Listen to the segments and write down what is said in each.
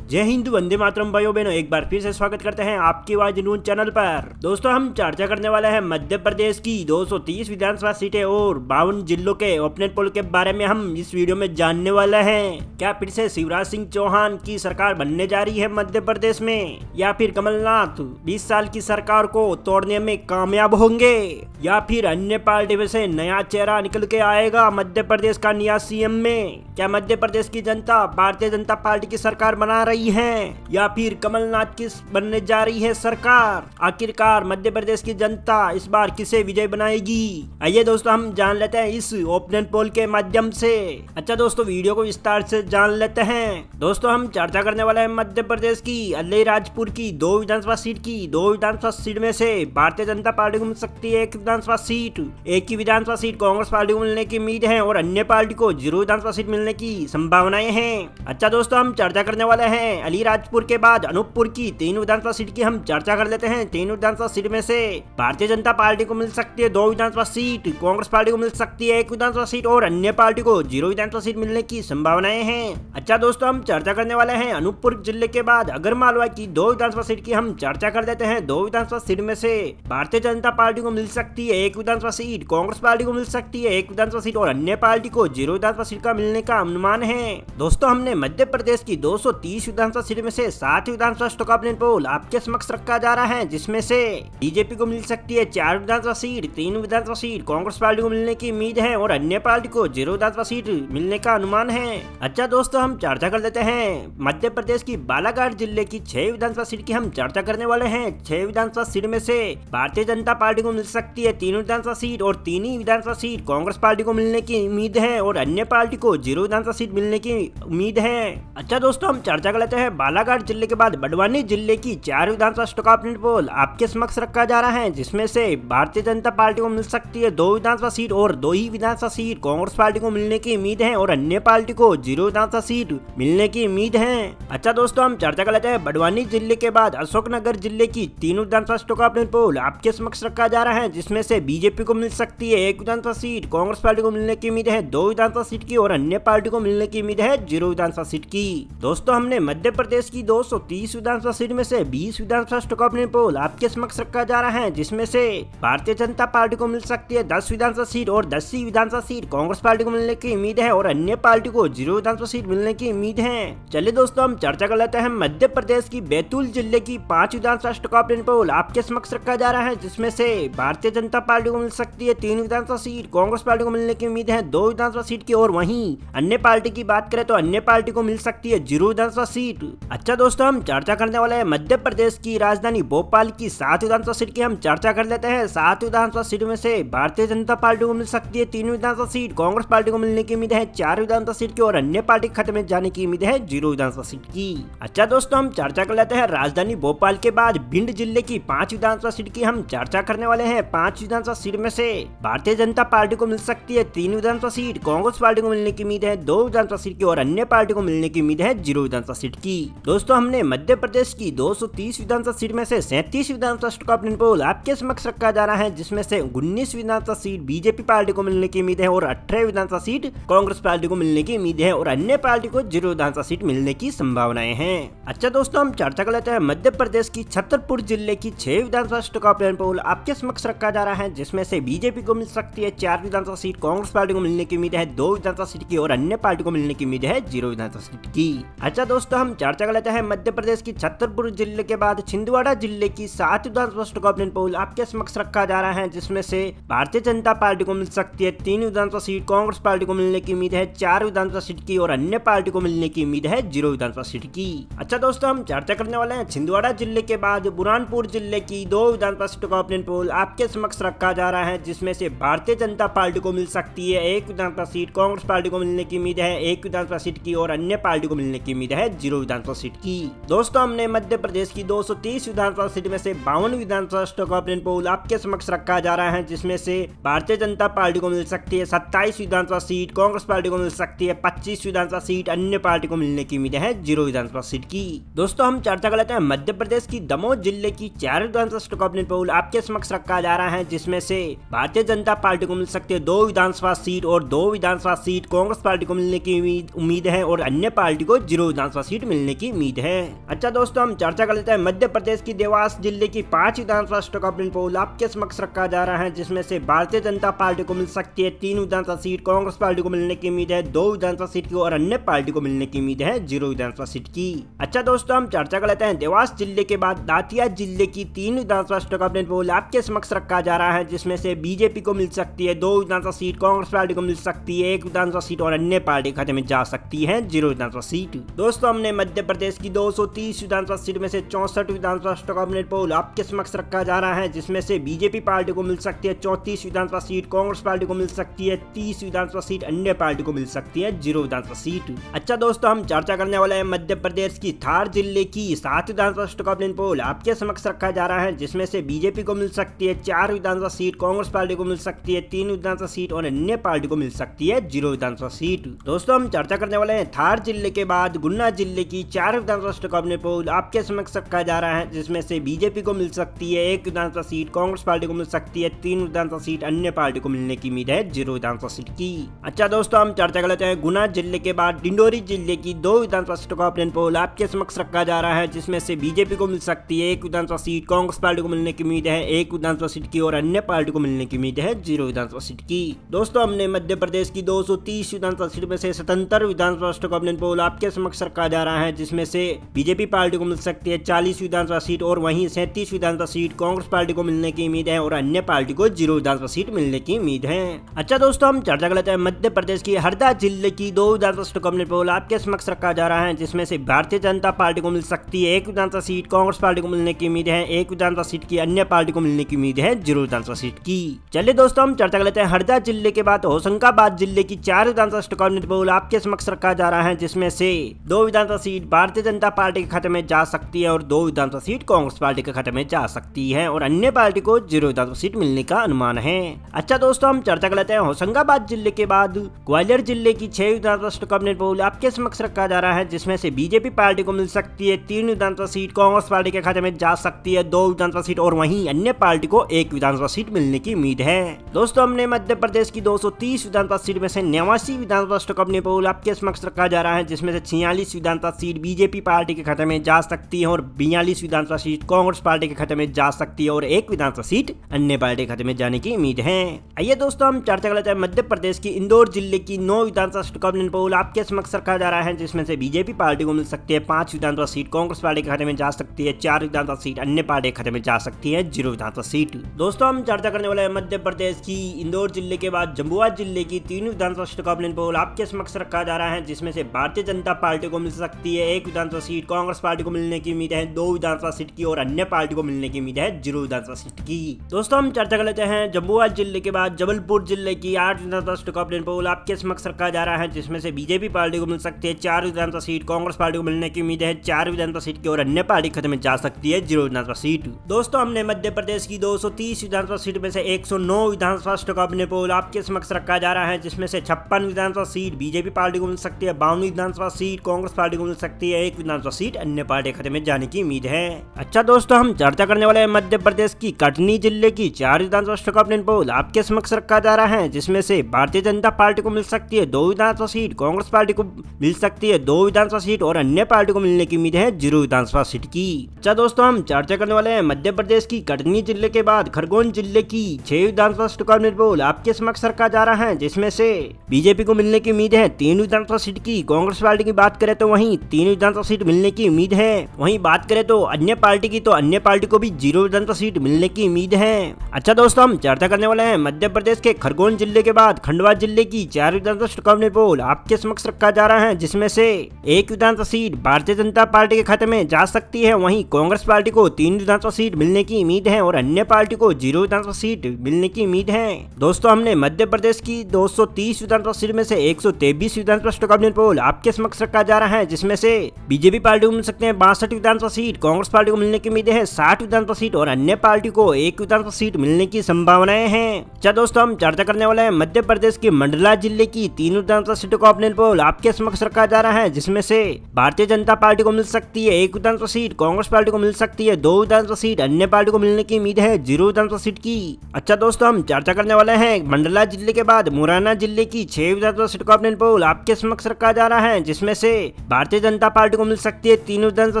जय हिंद, वंदे मातरम। भाइयों बहनों, एक बार फिर से स्वागत करते हैं आपकी आवाज न्यूज चैनल पर। दोस्तों, हम चर्चा करने वाले हैं मध्य प्रदेश की 230 विधानसभा सीटें और 52 जिलों के ओपिनियन पोल के बारे में हम इस वीडियो में जानने वाले हैं। क्या फिर से शिवराज सिंह चौहान की सरकार बनने जा रही है मध्य प्रदेश में, या फिर कमलनाथ 20 साल की सरकार को तोड़ने में कामयाब होंगे, या फिर अन्य पार्टी में से नया चेहरा निकल के आएगा मध्य प्रदेश का नया सीएम में। क्या मध्य प्रदेश की जनता भारतीय जनता पार्टी की सरकार बना रही है, या फिर कमलनाथ की बनने जा रही है सरकार? आखिरकार मध्य प्रदेश की जनता इस बार किसे विजय बनाएगी? आइए दोस्तों, हम जान लेते हैं इस ओपिनियन पोल के माध्यम से। अच्छा दोस्तों, वीडियो को विस्तार से जान लेते हैं। दोस्तों, हम चर्चा करने वाले हैं मध्य प्रदेश की अलीराजपुर की 2 विधानसभा सीट की। 2 विधानसभा सीट में से भारतीय जनता पार्टी को मिल सकती है 1 विधानसभा सीट। एक ही विधानसभा सीट कांग्रेस पार्टी को मिलने की उम्मीद है और अन्य पार्टी को 0 विधानसभा सीट मिलने की संभावनाएं हैं। अच्छा दोस्तों, हम चर्चा करने वाले हैं अलीराजपुर के बाद अनूपपुर की 3 विधानसभा सीट की हम चर्चा कर लेते हैं। 3 विधानसभा सीट में से भारतीय जनता पार्टी को मिल सकती है 2 विधानसभा सीट, कांग्रेस पार्टी को मिल सकती है 1 विधानसभा सीट और अन्य पार्टी को 0 विधानसभा सीट मिलने की संभावनाएं हैं। अच्छा दोस्तों, हम चर्चा करने वाले हैं अनूपपुर जिले के बाद अगरमालवा की 2 विधानसभा सीट की हम चर्चा कर लेते हैं। 2 विधानसभा सीट में से भारतीय जनता पार्टी को मिल सकती है 1 विधानसभा सीट, कांग्रेस पार्टी को मिल सकती है 1 विधानसभा सीट और अन्य पार्टी को 0 विधानसभा सीट का मिलने का अनुमान है। दोस्तों, हमने मध्य प्रदेश की 230 विधानसभा सीट में से 7 विधानसभा स्टॉक ऑपिनियन पोल आपके समक्ष रखा जा रहा है, जिसमें से बीजेपी को मिल सकती है 4 विधानसभा सीट, 3 विधानसभा सीट कांग्रेस पार्टी को मिलने की उम्मीद है और अन्य पार्टी को 0 विधानसभा सीट मिलने का अनुमान है। अच्छा दोस्तों, हम चर्चा कर लेते हैं मध्य प्रदेश की बालाघाट जिले की 6 विधानसभा सीट की हम चर्चा करने वाले हैं। 6 विधानसभा सीट में से भारतीय जनता पार्टी को मिल सकती है 3 विधानसभा सीट और 3 ही विधानसभा सीट कांग्रेस पार्टी को मिलने की उम्मीद है और अन्य पार्टी को 0 विधानसभा सीट मिलने की उम्मीद है। अच्छा दोस्तों, हम चर्चा कर लेते हैं बालाघाट जिले के बाद बड़वानी जिले की 4 विधानसभा स्टॉक ऑपिनियन पोल आपके समक्ष रखा जा रहा है, जिसमें से भारतीय जनता पार्टी को मिल सकती है 2 विधानसभा सीट और 2 ही विधानसभा सीट कांग्रेस पार्टी को मिलने की उम्मीद है और अन्य पार्टी को 0 विधानसभा सीट मिलने की उम्मीद है। अच्छा दोस्तों, हम चर्चा कर लेते हैं बड़वानी जिले के बाद अशोकनगर जिले की 3 विधानसभा स्टॉक ऑपिनियन पोल आपके समक्ष रखा जा रहा है, जिसमें से बीजेपी को मिल सकती है 1 विधानसभा सीट, कांग्रेस पार्टी को मिलने की उम्मीद है 2 विधानसभा सीट की और अन्य पार्टी को मिलने की उम्मीद है 0 विधानसभा सीट की। दोस्तों, हमने मध्य प्रदेश की 230 विधानसभा सीट में से 20 विधानसभा स्टॉक ऑपिनियन पोल आपके समक्ष रखा जा रहा है, जिसमें से भारतीय जनता पार्टी को मिल सकती है 10 विधानसभा सीट और 10 ही विधानसभा सीट कांग्रेस पार्टी को मिलने की उम्मीद है और अन्य पार्टी को 0 विधानसभा सीट मिलने की उम्मीद है। चलिए दोस्तों, हम चर्चा कर लेते हैं मध्य प्रदेश की बैतूल जिले की 5 विधानसभा स्टॉक ऑपिनियन पोल आपके समक्ष रखा जा रहा है, जिसमें से भारतीय जनता पार्टी को मिल सकती है 3 विधानसभा सीट, कांग्रेस पार्टी को मिलने की उम्मीद है 2 विधानसभा सीट की और वहीं अन्य पार्टी की बात करें तो अन्य पार्टी को मिल सकती है 0 विधानसभा सीट। अच्छा दोस्तों, हम चर्चा करने वाले हैं मध्य प्रदेश की राजधानी भोपाल की 7 विधानसभा सीट की हम चर्चा कर लेते हैं। 7 विधानसभा सीट में से भारतीय जनता पार्टी को मिल सकती है 3 विधानसभा सीट, कांग्रेस पार्टी को मिलने की उम्मीद है 4 विधानसभा सीट की और अन्य पार्टी खत्म में जाने की उम्मीद है 0 विधानसभा सीट की। अच्छा दोस्तों, हम चर्चा कर लेते हैं राजधानी भोपाल के बाद भिंड जिले की 5 विधानसभा सीट की हम चर्चा करने वाले हैं। 5 विधानसभा सीट में से भारतीय जनता पार्टी को मिल सकती है 3 विधानसभा सीट, कांग्रेस पार्टी को मिलने की उम्मीद है 2 विधानसभा सीट की और अन्य पार्टी को मिलने की उम्मीद है 0 विधानसभा सीट की। दोस्तों, हमने मध्य प्रदेश की 230 विधानसभा सीट में से 37 विधानसभा स्टॉक ऑपिनियन पोल आपके समक्ष रखा जा रहा है, जिसमें से 19 विधानसभा सीट बीजेपी पार्टी को मिलने की उम्मीद है और 18 विधानसभा सीट कांग्रेस पार्टी को मिलने की उम्मीद है और अन्य पार्टी को 0 विधानसभा सीट मिलने की संभावनाएं हैं। अच्छा दोस्तों, हम चर्चा कर लेते हैं मध्य प्रदेश की छतरपुर जिले की 6 विधानसभा स्टॉक ऑपिनियन पोल आपके समक्ष रखा जा रहा है, जिसमें से बीजेपी को मिल सकती है 4 विधानसभा सीट, कांग्रेस पार्टी को मिलने की उम्मीद है 2 विधानसभा सीट की और अन्य पार्टी को मिलने की उम्मीद है 0 विधानसभा सीट की। अच्छा दोस्तों, हम चर्चा कर लेते हैं मध्य प्रदेश की छतरपुर जिले के बाद छिंदवाड़ा जिले की 7 विधानसभा स्टॉक ऑपिनियन पोल आपके समक्ष रखा जा रहा है, जिसमें से भारतीय जनता पार्टी को मिल सकती है 3 विधानसभा सीट, कांग्रेस पार्टी को मिलने की उम्मीद है 4 विधानसभा सीट की और अन्य पार्टी को मिलने की उम्मीद है 0 विधानसभा सीट की। अच्छा दोस्तों, हम चर्चा करने वाले हैं छिंदवाड़ा जिले के बाद बुरहानपुर जिले की 2 विधानसभा स्टॉक ऑपिनियन पोल आपके समक्ष रखा जा रहा है, जिसमें से भारतीय जनता पार्टी को मिल सकती है 1 विधानसभा सीट, कांग्रेस पार्टी को मिलने की उम्मीद है 1 विधानसभा सीट की और अन्य पार्टी को मिलने की उम्मीद है 0 विधानसभा सीट की। दोस्तों, हमने मध्य प्रदेश की 230 विधानसभा सीट में से 52 विधानसभा स्टॉक ऑपिनियन पोल आपके समक्ष रखा जा रहा है, जिसमें से भारतीय जनता पार्टी को मिल सकती है 27 विधानसभा सीट, कांग्रेस पार्टी को मिल सकती है 25 विधानसभा सीट, अन्य पार्टी को मिलने की उम्मीद है 0 विधानसभा सीट की। दोस्तों, हम चर्चा कर लेते हैं मध्य प्रदेश की दमोह जिले की 4 विधानसभा स्टॉक ऑपिनियन पोल आपके समक्ष रखा जा रहा है, जिसमें से भारतीय जनता पार्टी को मिल सकती है 2 विधानसभा सीट और 2 विधानसभा सीट कांग्रेस पार्टी को मिलने की उम्मीद है और अन्य पार्टी को 0 विधानसभा सीट मिलने की उम्मीद है। अच्छा दोस्तों, हम चर्चा कर लेते हैं मध्य प्रदेश की देवास जिले की 5 विधानसभा सीटों का ऑपिनियन पोल आपके समक्ष रखा जा रहा है, जिसमें से भारतीय जनता पार्टी को मिल सकती है 3 विधानसभा सीट, कांग्रेस पार्टी को मिलने की उम्मीद है 2 विधानसभा सीट की और अन्य पार्टी को मिलने की उम्मीद है 0 विधानसभा सीट की। अच्छा दोस्तों, हम चर्चा कर लेते हैं देवास जिले के बाद दातिया जिले की 3 विधानसभा सीटों का ऑपिनियन पोल आपके समक्ष रखा जा रहा है, जिसमें से बीजेपी को मिल सकती है 2 विधानसभा सीट, कांग्रेस पार्टी को मिल सकती है 1 विधानसभा सीट और अन्य पार्टी खाते में जा सकती है 0 विधानसभा सीट। दोस्तों, हमने मध्य प्रदेश की 230 विधानसभा सीट में से 64 विधानसभा सीटों का ऑपिनियन पोल आपके समक्ष रखा जा रहा है, जिसमें से बीजेपी पार्टी को मिल सकती है 34 विधानसभा सीट, कांग्रेस पार्टी को मिल सकती है 30 विधानसभा सीट, अन्य पार्टी को मिल सकती है 0 विधानसभा सीट। अच्छा दोस्तों, हम चर्चा करने वाले हैं मध्य प्रदेश की धार जिले की 7 विधानसभा सीटों का ऑपिनियन पोल आपके समक्ष रखा जा रहा है, जिसमें से बीजेपी को मिल सकती है 4 विधानसभा सीट, कांग्रेस पार्टी को मिल सकती है 3 विधानसभा सीट और अन्य पार्टी को मिल सकती है 0 विधानसभा सीट। दोस्तों, हम चर्चा करने वाले हैं धार जिले के बाद गुना जिले की 4 विधानसभा सीटों का ऑपिनियन पोल आपके समक्ष रखा जा रहा है, जिसमें से बीजेपी को मिल सकती है 1 विधानसभा सीट, कांग्रेस पार्टी को मिल सकती है 3 विधानसभा सीट, अन्य पार्टी को मिलने की उम्मीद है 0 विधानसभा सीट की। अच्छा दोस्तों, हम चर्चा कर लेते हैं गुना जिले के बाद डिंडोरी जिले की 2 विधानसभा सीटों का ऑपिनियन पोल आपके समक्ष रखा जा रहा है, जिसमें से बीजेपी को मिल सकती है 1 विधानसभा सीट, कांग्रेस पार्टी को मिलने की उम्मीद है 1 विधानसभा सीट की और अन्य पार्टी को मिलने की उम्मीद है 0 विधानसभा सीट की। दोस्तों, हमने मध्य प्रदेश की 230 विधानसभा सीट में से 77 विधानसभा सीटों का ऑपिनियन पोल आपके समक्ष रखा जा रहा है, जिसमें से बीजेपी पार्टी को मिल सकती है 40 विधानसभा सीट और वहीं 37 विधानसभा सीट कांग्रेस पार्टी को मिलने की उम्मीद है और अन्य पार्टी को 0 विधानसभा सीट मिलने की उम्मीद है। अच्छा दोस्तों, हम चर्चा कर लेते हैं मध्य प्रदेश की हरदा जिले की 2 विधानसभा सीटों का ऑपिनियन पोल आपके समक्ष रखा जा रहा है, जिसमें से भारतीय जनता पार्टी को मिल सकती है 1 विधानसभा सीट, कांग्रेस पार्टी को मिलने की उम्मीद है 1 विधानसभा सीट की, अन्य पार्टी को मिलने की उम्मीद है 0 विधानसभा सीट की। चलिए दोस्तों, हम चर्चा कर लेते हैं हरदा जिले के बाद होशंगाबाद जिले की 4 विधानसभा सीटों का ऑपिनियन पोल आपके समक्ष रखा जा रहा है, जिसमें से 2 विधानसभा सीट भारतीय जनता पार्टी के खाते में जा सकती है और 2 विधानसभा सीट कांग्रेस पार्टी के खाते में जा सकती है और अन्य पार्टी को 0 विधानसभा सीट मिलने का अनुमान है। अच्छा दोस्तों, हम चर्चा कर लेते हैं होशंगाबाद जिले के बाद ग्वालियर जिले की 6 विधानसभा सीटों का ऑपिनियन पोल आपके समक्ष रखा जा रहा है, जिसमें से बीजेपी पार्टी को मिल सकती है 3 विधानसभा सीट, कांग्रेस पार्टी के खाते में जा सकती है 2 विधानसभा सीट और वहीं अन्य पार्टी को 1 विधानसभा सीट मिलने की उम्मीद है। दोस्तों, हमने मध्य प्रदेश की 230 विधानसभा सीट में से 89 विधानसभा सीटों का ऑपिनियन पोल आपके समक्ष रखा जा रहा है, जिसमें से 46 विधानसभा सीट बीजेपी पार्टी के खाते में जा सकती है और 42 विधानसभा सीट कांग्रेस पार्टी के खाते में जा सकती है और 1 विधानसभा सीट अन्य पार्टी के खाते में जाने की उम्मीद है। आइए दोस्तों, हम चर्चा कर लेते हैं मध्य प्रदेश की इंदौर जिले की 9 विधानसभा सीटों का ऑपिनियन पोल आपके समक्ष रखा जा रहा है, जिसमें से बीजेपी पार्टी को मिल सकती है 5 विधानसभा सीट, कांग्रेस पार्टी के खाते में जा सकती है 4 विधानसभा सीट, अन्य पार्टी के खाते में जा सकती है 0 विधानसभा सीट। दोस्तों, हम चर्चा करने वाले हैं मध्य प्रदेश की इंदौर जिले के बाद जम्मुआ जिले की 3 विधानसभा सीटों का ऑपिनियन पोल आपके समक्ष रखा जा रहा है, जिसमें से भारतीय जनता पार्टी को मिल सकती है 1 विधानसभा सीट, कांग्रेस पार्टी को मिलने की उम्मीद है 2 विधानसभा सीट की और अन्य पार्टी को मिलने की उम्मीद है 0 विधानसभा सीट की। दोस्तों, हम चर्चा कर लेते हैं जम्मुआ जिले के बाद जबलपुर जिले की 8 विधानसभा सीटों का ऑपिनियन पोल आपके समक्ष रखा जा रहा है, जिसमें से बीजेपी पार्टी को मिल सकती है 4 विधानसभा सीट, कांग्रेस पार्टी को मिलने की उम्मीद है 4 विधानसभा सीट की और अन्य पार्टी खत्म में जा सकती है 0 विधानसभा सीट। दोस्तों, हमने मध्य प्रदेश की 230 विधानसभा सीट में से 109 विधानसभा सीटों का ऑपिनियन पोल आपके समक्ष रखा जा रहा है, जिसमें से 56 विधानसभा सीट बीजेपी पार्टी को मिल सकती है, 52 विधानसभा सीट कांग्रेस पार्टी को मिल सकती है, 1 विधानसभा सीट अन्य पार्टी खाते में जाने की उम्मीद है। अच्छा दोस्तों, हम चर्चा करने वाले हैं मध्य प्रदेश की कटनी जिले की 4 विधानसभा सीटों का ऑपिनियन पोल आपके समक्ष रखा जा रहा है, जिसमें से भारतीय जनता पार्टी को मिल सकती है 2 विधानसभा सीट, कांग्रेस पार्टी को मिल सकती है 2 विधानसभा सीट और अन्य पार्टी को मिलने की उम्मीद है 0 विधानसभा सीट की। अच्छा दोस्तों, हम चर्चा करने वाले हैं मध्य प्रदेश की कटनी जिले के बाद खरगोन जिले की 6 विधानसभा सीटों का ऑपिनियन पोल आपके समक्ष रखा जा रहा है, जिसमें से बीजेपी को मिलने की उम्मीद है 3 विधानसभा सीट की, कांग्रेस पार्टी की बात करें तो वहीं 3 विधानसभा सीट मिलने की उम्मीद है, वहीं बात करें तो अन्य पार्टी की तो अन्य पार्टी को भी 0 विधानसभा सीट मिलने की उम्मीद है। अच्छा दोस्तों, हम चर्चा करने वाले हैं मध्य प्रदेश के खरगोन जिले के बाद खंडवा जिले की 4 विधानसभा सीटों का ऑपिनियन पोल आपके समक्ष रखा जा रहा है, जिसमें से 1 विधानसभा सीट भारतीय जनता पार्टी के खाते में जा सकती है, वहीं कांग्रेस पार्टी को 3 विधानसभा सीट मिलने की उम्मीद है और अन्य पार्टी को 0 विधानसभा सीट मिलने की उम्मीद है। दोस्तों, हमने मध्य प्रदेश की 230 विधानसभा सीट में से 123 विधानसभा सीटों का ऑपिनियन पोल आपके समक्ष रखा जा रहा है, जिसमें से बीजेपी पार्टी को मिल सकते हैं 62 विधानसभा सीट, कांग्रेस पार्टी को मिलने की उम्मीद है 60 विधानसभा सीट और अन्य पार्टी को 1 विधानसभा सीट मिलने की संभावनाएं हैं। अच्छा दोस्तों, हम चर्चा करने वाले हैं मध्य प्रदेश के मंडला जिले की 3 विधानसभा सीटों का ऑपिनियन पोल आपके समक्ष रखा जा रहा है, जिसमें से भारतीय जनता पार्टी को मिल सकती है 1 विधानसभा सीट, कांग्रेस पार्टी को मिल सकती है 2 विधानसभा सीट, अन्य पार्टी को मिलने की उम्मीद है 0 विधानसभा विधानसभा सीट की। अच्छा दोस्तों, हम चर्चा करने वाले हैं मंडला जिले के बाद मुरैना जिले की 6 विधानसभा सीट का ऑपिनियन पोल आपके समक्ष रखा जा रहा है, जिसमें से भारतीय जनता पार्टी को मिल सकती है 3 विधानसभा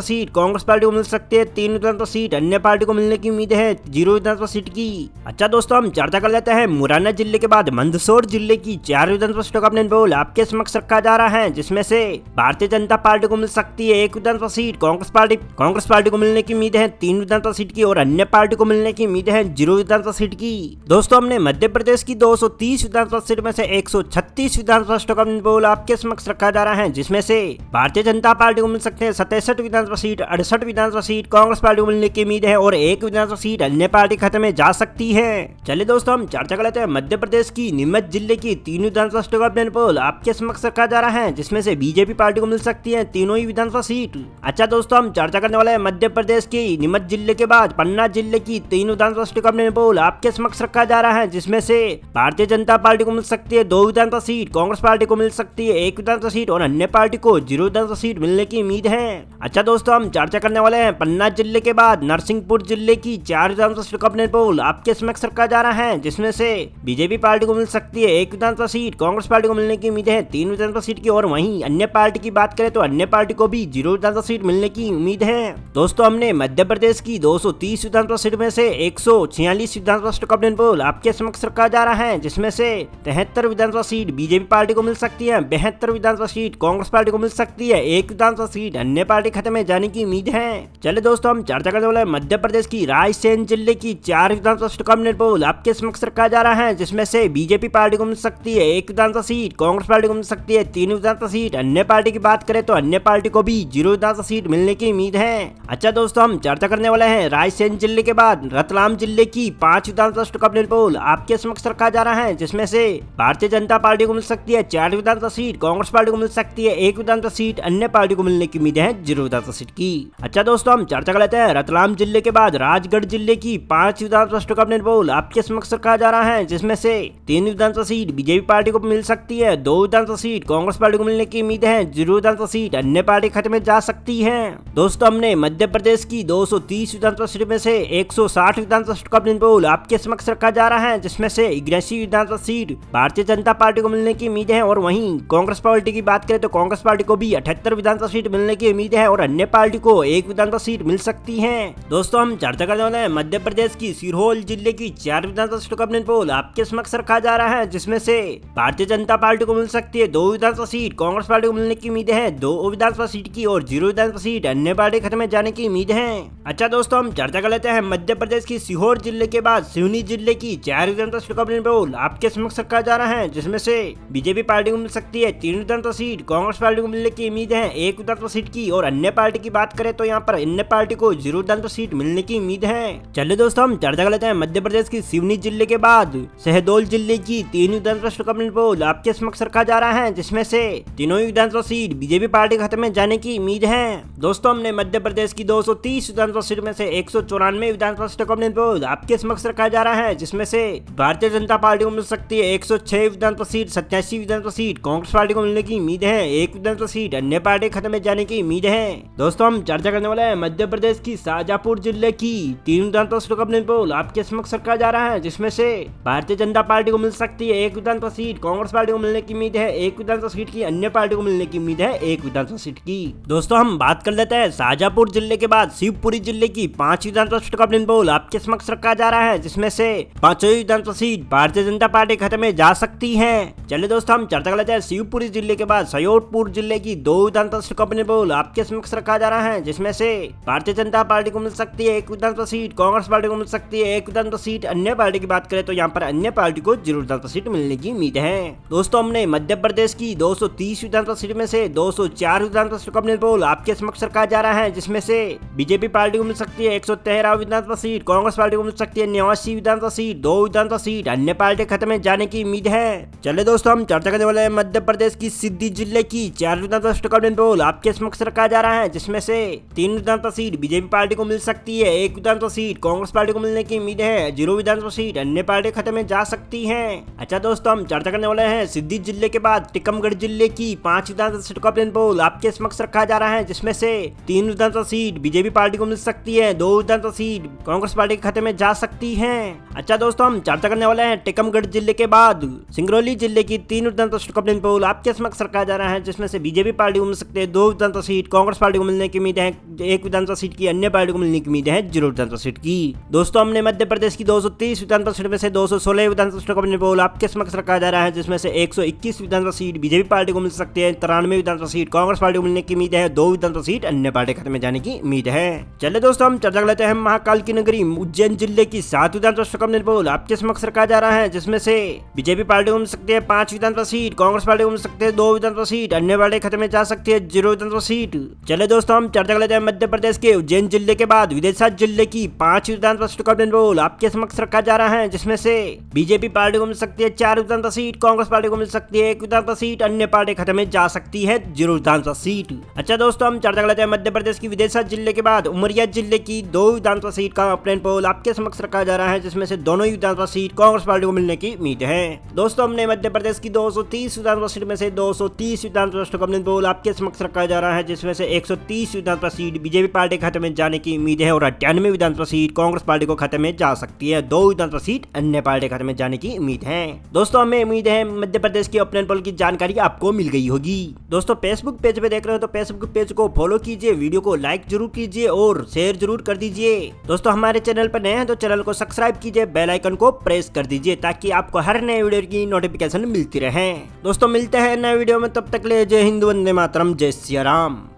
सीट, कांग्रेस पार्टी को मिल सकती है 3 विधानसभा सीट, अन्य पार्टी को मिलने की उम्मीद है 0 विधानसभा सीट की। अच्छा दोस्तों, हम चर्चा कर लेते हैं मुरैना जिले के बाद मंदसौर जिले की 4 विधानसभा सीटों का ऑपिनियन पोल आपके समक्ष रखा जा रहा है, जिसमें से भारतीय जनता पार्टी को मिल सकती है 1 विधानसभा सीट, कांग्रेस पार्टी को मिलने की उम्मीद है 3 विधानसभा सीट की और अन्य पार्टी को मिलने की उम्मीद है 0 विधानसभा सीट की। दोस्तों, हमने मध्य प्रदेश की 230 विधानसभा सीट में से 136 विधानसभा सीटों का पोल आपके समक्ष रखा जा रहा है, जिसमें से भारतीय जनता पार्टी को मिल सकते हैं 67 विधानसभा सीट, 68 विधानसभा सीट, कांग्रेस पार्टी को मिलने की उम्मीद है और 1 विधानसभा सीट अन्य पार्टी खाते में जा सकती है। चलिए दोस्तों, हम चर्चा कर लेते हैं मध्य प्रदेश की नीमच जिले की 3 विधानसभा सीटों का पोल आपके समक्ष रखा जा रहा है, जिसमें से बीजेपी पार्टी को मिल सकती है तीनों ही विधानसभा सीट। अच्छा दोस्तों, हम चर्चा करने वाले हैं मध्य प्रदेश की नीमच जिले के बाद पन्ना जिले की 3 विधानसभा सीटों का पोल आपके समक्ष रखा जा रहा है, जिसमें से भारतीय जनता पार्टी को मिल सकती है 2 विधानसभा सीट, कांग्रेस पार्टी को मिल सकती है 1 विधानसभा सीट और अन्य पार्टी को 0 विधानसभा सीट मिलने की उम्मीद है। अच्छा दोस्तों, हम चर्चा करने वाले हैं पन्ना जिले के बाद नरसिंहपुर जिले की 4 विधानसभा सीटों का पोल आपके समक्ष रखा जा रहा है, जिसमें से बीजेपी पार्टी को मिल सकती है 1 विधानसभा सीट, कांग्रेस पार्टी को मिलने की उम्मीद है 3 विधानसभा सीट की और वहीं अन्य पार्टी की बात करें तो अन्य पार्टी को भी 0 विधानसभा सीट मिलने की उम्मीद है। दोस्तों, हमने मध्य प्रदेश की 230 विधानसभा सीट में से 146 विधानसभा सीटों का पोल आपके समक्ष रखा जा रहा है, जिसमें से 73 विधानसभा सीट बीजेपी पार्टी को मिल सकती है, 72 विधानसभा सीट कांग्रेस पार्टी को मिल सकती है, 1 विधानसभा सीट अन्य पार्टी खाते में जाने की उम्मीद है। चलिए दोस्तों, हम चर्चा करने वाले मध्य प्रदेश की रायसेन जिले की 4 विधानसभा सीटों का पोल आपके समक्ष रखा जा रहा है, जिसमें से बीजेपी पार्टी को मिल सकती है 1 विधानसभा सीट, कांग्रेस पार्टी को मिल सकती है 3 विधानसभा सीट, अन्य पार्टी की बात करें तो अन्य पार्टी को भी 0 विधानसभा सीट मिलने की उम्मीद है। अच्छा दोस्तों, हम चर्चा करने वाले हैं रायसेन जिले के बाद रतलाम जिले की 5 विधानसभा सीटों का पोल आपके समक्ष रखा जा रहा है, जिसमें से भारतीय जनता पार्टी को मिल सकती है 4 विधानसभा सीट, कांग्रेस पार्टी को मिल सकती है 1 विधानसभा सीट, अन्य पार्टी को मिलने की उम्मीद है 0 विधानसभा सीट की। अच्छा दोस्तों, हम चर्चा कर लेते हैं रतलाम जिले के बाद राजगढ़ जिले की 5 विधानसभा सीटों का पोल आपके समक्ष रखा जा रहा है, जिसमें से 3 विधानसभा सीट बीजेपी पार्टी को मिल सकती है, 2 विधानसभा सीट कांग्रेस पार्टी को मिलने की उम्मीद है, 0 विधानसभा सीट अन्य पार्टी खाते में जा सकती है। दोस्तों, हमने मध्य प्रदेश की 230 विधानसभा सीट में से 160 विधानसभा सीट का पोल आपके समक्ष रखा जा रहा है, जिसमें से 81 विधानसभा सीट भारतीय जनता पार्टी को मिलने की उम्मीद है और वहीं कांग्रेस पार्टी की बात करें तो कांग्रेस पार्टी को भी 78 विधानसभा सीट मिलने की उम्मीद है और अन्य पार्टी को 1 विधानसभा सीट मिल सकती है। दोस्तों, हम चर्चा करने वाले हैं मध्य प्रदेश की सीहोर जिले की 4 विधानसभा सीटों का पोल आपके समक्ष रखा जा रहा है, जिसमें से भारतीय जनता पार्टी को मिल सकती है 2 विधानसभा सीट, कांग्रेस पार्टी को मिलने की उम्मीद है 2 विधानसभा सीट की और 0 विधानसभा सीट अन्य पार्टी खत्म में जाने की उम्मीद है। अच्छा दोस्तों, हम चर्चा कर लेते हैं मध्य प्रदेश की सीहोर जिले के बाद सिवनी जिले की 4 विधानसभा सीटों का पोल आपके समक्ष रखा जा रहा है, जिसमें से बीजेपी पार्टी को मिल सकती है 3 विधानसभा सीट, कांग्रेस पार्टी को मिलने की उम्मीद है 1 विधानसभा सीट की और अन्य पार्टी की बात करें तो यहाँ पर अन्य पार्टी को 0 विधानसभा सीट मिलने की उम्मीद है। चलिए दोस्तों, हम चर्चा कर लेते हैं मध्य प्रदेश की सिवनी जिले के बाद शहडोल जिले की 3 विधानसभा सीटों का पोल आपके समक्ष रखा जा रहा है, जिसमें से तीनों ही विधानसभा सीट बीजेपी पार्टी खाते में जाने की उम्मीद है। दोस्तों, हमने मध्य प्रदेश की 230 विधानसभा सीट में से 194 विधानसभा सीटों का पोल आपके समक्ष रखा जा रहा है, जिसमें से भारतीय जनता पार्टी को मिल सकती है 106 विधानसभा सीट, 87 विधानसभा सीट, कांग्रेस पार्टी को मिलने की उम्मीद है 1 विधानसभा सीट, अन्य पार्टी खत्म में जाने की उम्मीद है। दोस्तों, हम चर्चा करने वाले हैं मध्य प्रदेश की शाजापुर जिले की 3 विधानसभा सीटों का पोल आपके समक्ष रखा जा रहा है, जिसमें से भारतीय जनता पार्टी को मिल सकती है 1 विधानसभा सीट, कांग्रेस पार्टी को मिलने की उम्मीद है 1 विधानसभा सीट की, अन्य पार्टी को मिलने की उम्मीद है 1 विधानसभा सीट की। दोस्तों, हम बात कर लेते हैं शाजापुर जिले के बाद शिवपुरी जिले की 5 विधानसभा सीटों का पोल आपके समक्ष रखा जा रहा है, जिसमें से 5 विधानसभा सीट भारतीय जनता पार्टी खाते में जा सकती है। चलिए दोस्तों, हम चर्चा कर लेते हैं शिवपुरी जिले के बाद सयोटपुर जिले की 2 विधानसभा सीटों का पोल आपके समक्ष रखा जा रहा है, जिसमें से भारतीय जनता पार्टी को मिल सकती है 1 विधानसभा सीट, कांग्रेस पार्टी को मिल सकती है 1 विधानसभा सीट, अन्य पार्टी की बात करें तो यहाँ पर अन्य पार्टी को 0 विधानसभा सीट मिलने की उम्मीद है। दोस्तों, हमने मध्य प्रदेश की 230 विधानसभा सीट में से 204 विधानसभा सीटों का पोल आपके समक्ष रखा जा रहा है, जिसमें से बीजेपी पार्टी को मिल सकती है 113 विधानसभा सीट, कांग्रेस पार्टी को मिल सकती है 89 विधानसभा सीट, 2 विधानसभा सीट, अन्य पार्टी खत्म में जाने की उम्मीद है। चलिए दोस्तों, हम चर्चा करने वाले हैं मध्य प्रदेश की सिद्धि जिले की 4 विधानसभा सीटों का पोल आपके समक्ष रखा जा रहा है, जिसमें से 3 विधानसभा सीट बीजेपी पार्टी को मिल सकती है, 1 विधानसभा सीट कांग्रेस पार्टी को मिलने की उम्मीद है, 0 विधानसभा सीट अन्य पार्टी खत्म में जा सकती है। अच्छा दोस्तों, हम चर्चा करने वाले हैं सिद्धि जिले के बाद टीकमगढ़ जिले की 5 विधानसभा सीटों का पोल आपके समक्ष रखा जा रहा है, जिसमें से 3 विधानसभा सीट बीजेपी पार्टी को मिल सकती है, 2 विधानसभा सीट कांग्रेस पार्टी के खाते में जा सकती हैं। अच्छा दोस्तों, हम चर्चा करने वाले हैं टीकमगढ़ जिले के बाद सिंगरौली जिले की 3 विधानसभा सीटों का अपडेट पोल आपके समक्ष रखा जा रहा है, जिसमें से बीजेपी पार्टी को मिल सकते हैं 2 विधानसभा सीट, कांग्रेस पार्टी को मिलने की उम्मीद है 1 विधानसभा सीट की, अन्य पार्टी को मिलने की उम्मीद है 0 विधानसभा सीट की। दोस्तों, हमने मध्य प्रदेश की 230 विधानसभा सीट में से 216 विधानसभा सीटों का अपडेट पोल आपके समक्ष रखा जा रहा है, जिसमें से 121 विधानसभा सीट बीजेपी पार्टी को मिल सकती है, 93 विधानसभा सीट कांग्रेस पार्टी को मिलने की उम्मीद है, 2 विधानसभा सीट अन्य पार्टी खाते में जाने की उम्मीद है। चलिए दोस्तों, हम चर्चा कर लेते हैं महाकाल की नगरी उज्जैन जिले की 7 विधानसभा सीटों का अपडेट पोल आपके समक्ष रखा जा रहा है, जिसमें से बीजेपी पार्टी को मिल सकती है 5 विधानसभा सीट, कांग्रेस पार्टी को मिल सकते हैं 2 विधानसभा सीट, अन्य पार्टी खाते में जा सकती है 0 विधानसभा सीट। चले दोस्तों, हम चर्चा कर लेते हैं मध्य प्रदेश के उज्जैन जिले के बाद विदिशा जिले की 5 विधानसभा सीटों का अपडेट पोल आपके समक्ष रखा जा रहा है, जिसमें से बीजेपी पार्टी को मिल सकती है 4 विधानसभा सीट, कांग्रेस पार्टी को मिल सकती है 1 विधानसभा सीट, अन्य पार्टी खाते में जा सकती है 0 विधानसभा सीट। अच्छा दोस्तों, हम चर्चा कर लेते हैं मध्य प्रदेश की विदिशा जिले के बाद उमरिया जिले की 2 विधानसभा सीट का अपडेट पोल आपके समक्ष रखा जा रहा है, जिसमें से दोनों ही विधानसभा सीट कांग्रेस पार्टी को मिलने की उम्मीद है। दोस्तों, हमने मध्य प्रदेश की 230 विधानसभा सीट में से 230 विधानसभा सीटों का अपडेट पोल आपके समक्ष रखा जा रहा है, जिसमें से 130 विधानसभा सीट बीजेपी पार्टी खाते में जाने की उम्मीद है और 98 विधानसभा सीट कांग्रेस पार्टी को खाते में जा सकती है, 2 विधानसभा सीट अन्य पार्टी खाते में जाने की उम्मीद है। दोस्तों, हमें उम्मीद है मध्य प्रदेश की अपडेट पोल की जानकारी आपको मिल गई होगी। दोस्तों, फेसबुक पेज पे देख रहे हो तो फेसबुक पेज को फॉलो कीजिए, वीडियो को लाइक जरूर कीजिए और शेयर जरूर कर दीजिए। दोस्तों, हमारे चैनल पर नए हैं तो चैनल को सब्सक्राइब कीजिए, बेल आइकन को प्रेस कर दीजिए ताकि आपको हर नए वीडियो की नोटिफिकेशन मिलती रहे। दोस्तों, मिलते हैं नए वीडियो में, तब तक ले जय हिंद, वंदे मातरम, जय सिया राम।